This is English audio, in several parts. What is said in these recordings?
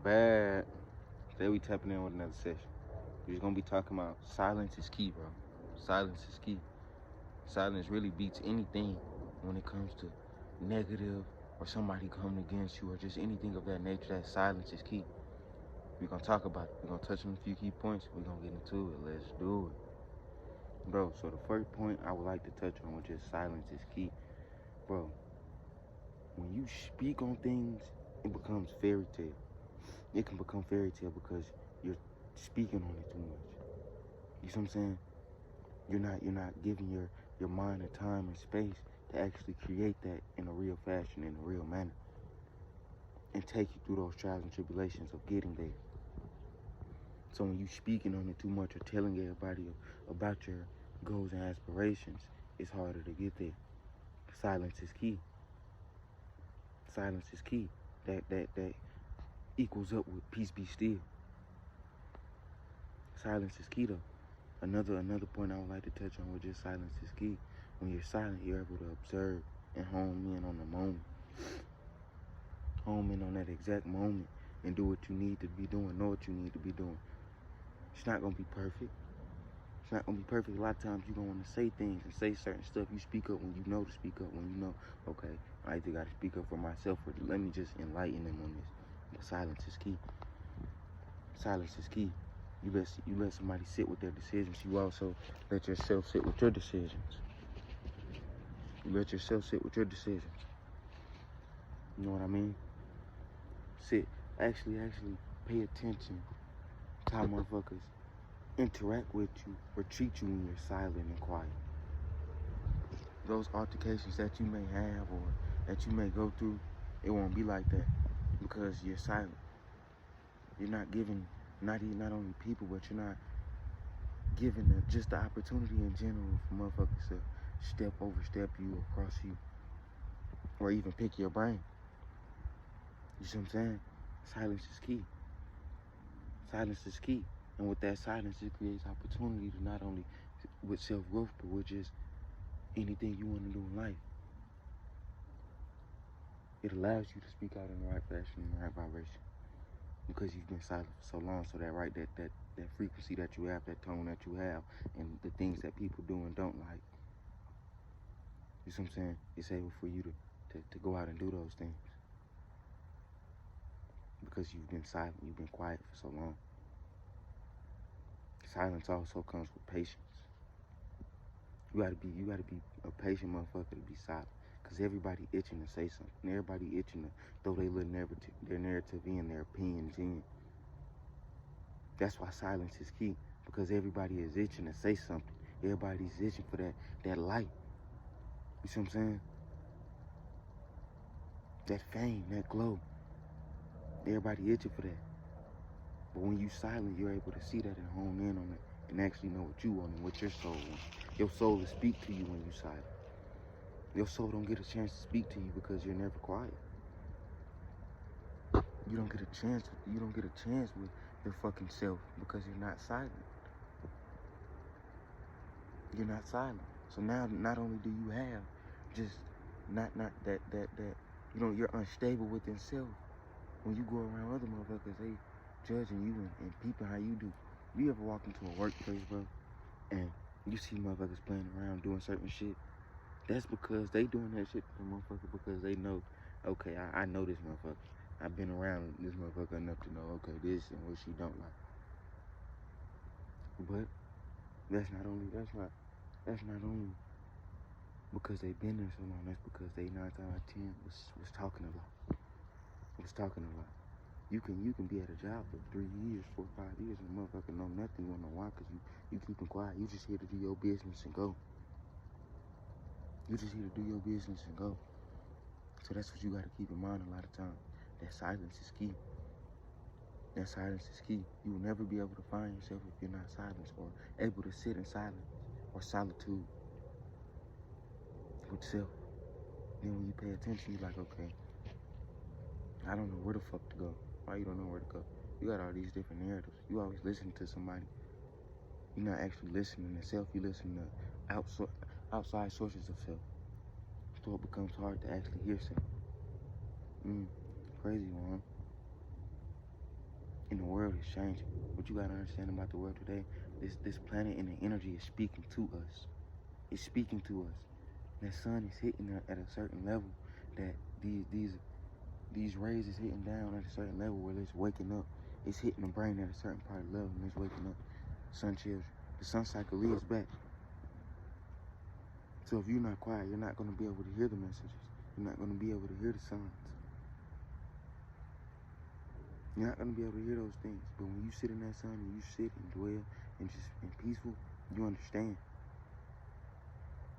bad. Today we tapping in with another session. We're just gonna be talking about silence is key, bro. Silence is key. Silence really beats anything when it comes to negative or somebody coming against you or just anything of that nature. That silence is key. We're gonna talk about it. We're gonna touch on a few key points. We're gonna get into it. Let's do it. Bro, so the first point I would like to touch on, which is silence is key. Bro, when you speak on things, it becomes fairy tale. It can become fairy tale because you're speaking on it too much. You see what I'm saying? You're not giving your mind the time and space to actually create that in a real fashion, in a real manner, and take you through those trials and tribulations of getting there. So when you speaking on it too much or telling everybody about your goals and aspirations, it's harder to get there. Silence is key. Silence is key. That equals up with peace be still. Silence is key though. Another point I would like to touch on, which is silence is key. When you're silent, you're able to observe and hone in on the moment. Home in on that exact moment and do what you need to be doing, know what you need to be doing. It's not gonna be perfect. It's not gonna be perfect. A lot of times you're gonna wanna say things and say certain stuff. You speak up when you know to speak up, when you know, okay, I either gotta speak up for myself or let me just enlighten them on this. But silence is key. Silence is key. You let somebody sit with their decisions. You also let yourself sit with your decisions. You let yourself sit with your decisions. You know what I mean? Sit. Actually pay attention to how motherfuckers interact with you or treat you when you're silent and quiet. Those altercations that you may have or that you may go through, it won't be like that because you're silent. You're not giving not only people, but you're not giving just the opportunity in general for motherfuckers to overstep you or cross you or even pick your brain. You see what I'm saying? Silence is key. Silence is key. And with that silence, it creates opportunity to not only with self-growth, but with just anything you want to do in life. It allows you to speak out in the right fashion, in the right vibration. Because you've been silent for so long, so that frequency that you have, that tone that you have, and the things that people do and don't like, you see what I'm saying? It's able for you to go out and do those things. Because you've been silent, you've been quiet for so long. Silence also comes with patience. You gotta be a patient motherfucker to be silent. Cause everybody itching to say something. Everybody itching to throw their narrative in, their opinions in. That's why silence is key. Because everybody is itching to say something. Everybody's itching for that light. You see what I'm saying? That fame, that glow. Everybody itching for that. But when you silent, you're able to see that and hone in on it and actually know what you want and what your soul wants. Your soul will speak to you when you're silent. Your soul don't get a chance to speak to you because you're never quiet. You don't get a chance with your fucking self because you're not silent. You're not silent. So now not only do you have just not that you're unstable within self. When you go around other motherfuckers, they judging you and peeping how you do. You ever walk into a workplace, bro, and you see motherfuckers playing around doing certain shit? That's because they doing that shit to the motherfucker because they know, okay, I know this motherfucker. I've been around this motherfucker enough to know, okay, this and what she don't like. But that's not only because they've been there so long. That's because they 9 times out of 10 was talking a lot. Was talking a lot. You can be at a job for 3 years, 4 or 5 years, and the motherfucker know nothing. You wanna know why? Cause you keeping quiet. You just here to do your business and go. You just here to do your business and go. So that's what you gotta keep in mind a lot of times. That silence is key. That silence is key. You will never be able to find yourself if you're not silenced or able to sit in silence or solitude with self. Then when you pay attention, you're like, okay, I don't know where the fuck to go. Why you don't know where to go? You got all these different narratives. You always listen to somebody. You're not actually listening to self. You listen to outside sources of self. So it becomes hard to actually hear self. Crazy one. And the world is changing. What you gotta understand about the world today, this planet and the energy is speaking to us. It's speaking to us. That sun is hitting at a certain level, that these rays is hitting down at a certain level where it's waking up. It's hitting the brain at a certain part of the level and it's waking up. Sun children. The sun cycle is back. So if you're not quiet, you're not going to be able to hear the messages. You're not going to be able to hear the signs. You're not going to be able to hear those things. But when you sit in that sun and you sit and dwell and just and peaceful, you understand.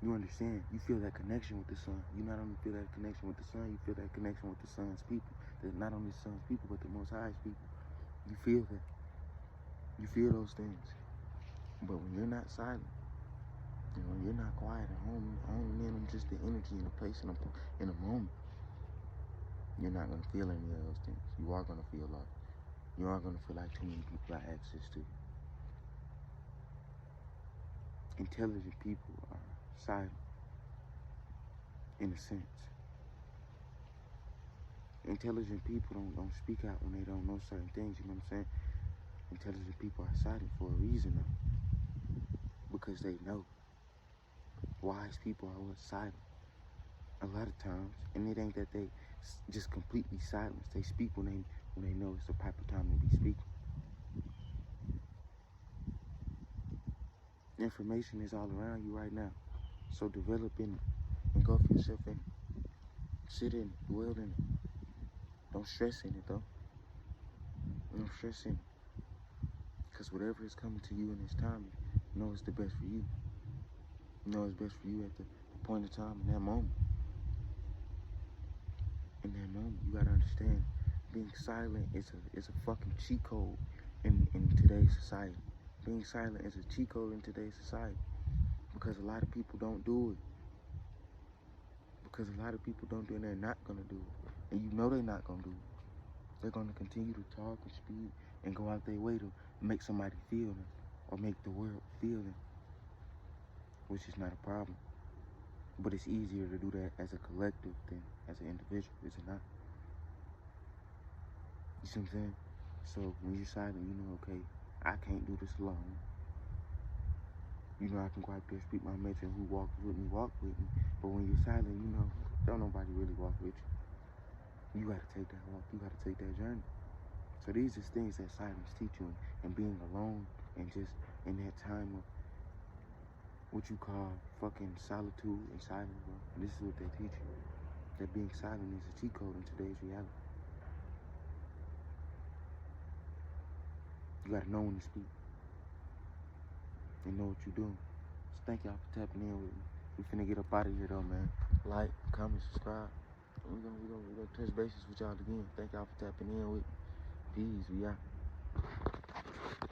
You understand. You feel that connection with the sun. You not only feel that connection with the sun, you feel that connection with the sun's people. That not only the sun's people, but the Most High's people. You feel that. You feel those things. But when you're not silent, and when you're not quiet and honing in on just the energy and the place in a moment, you're not going to feel any of those things. You are going to feel lost. You are going to feel like too many people got access to you. Intelligent people are silent, in a sense. Intelligent people don't speak out when they don't know certain things, you know what I'm saying? Intelligent people are silent for a reason, though. Because they know. Wise people are always silent. A lot of times, and it ain't that they just completely silence. They speak when they know it's the proper time to be speaking. Information is all around you right now. So develop in it. Engulf yourself in it. Sit in it. Dwell in it. Don't stress in it, though. Don't stress in it. Because whatever is coming to you in this time, you know it's the best for you. You know it's best for you at the point of time, in that moment. In that moment, you gotta understand, being silent is a fucking cheat code in today's society. Being silent is a cheat code in today's society. Because a lot of people don't do it. Because a lot of people don't do it, and they're not gonna do it. And you know they're not gonna do it. They're gonna continue to talk and speak and go out their way to make somebody feel them or make the world feel them. Which is not a problem. But it's easier to do that as a collective than as an individual, is it not? You see what I'm saying? So when you're silent, you know, okay, I can't do this alone. You know, I can go out there, speak my message, and who walks with me, walk with me. But when you're silent, you know, don't nobody really walk with you. You gotta take that walk, you gotta take that journey. So these are things that silence teach you, and being alone and just in that time of what you call fucking solitude and silence, bro. This is what they teach you. That being silent is a cheat code in today's reality. You gotta know when to speak. And know what you're doing. So thank y'all for tapping in with me. We finna get up out of here though, man. Like, comment, subscribe. We're gonna touch bases with y'all again. Thank y'all for tapping in with me. Peace, we out.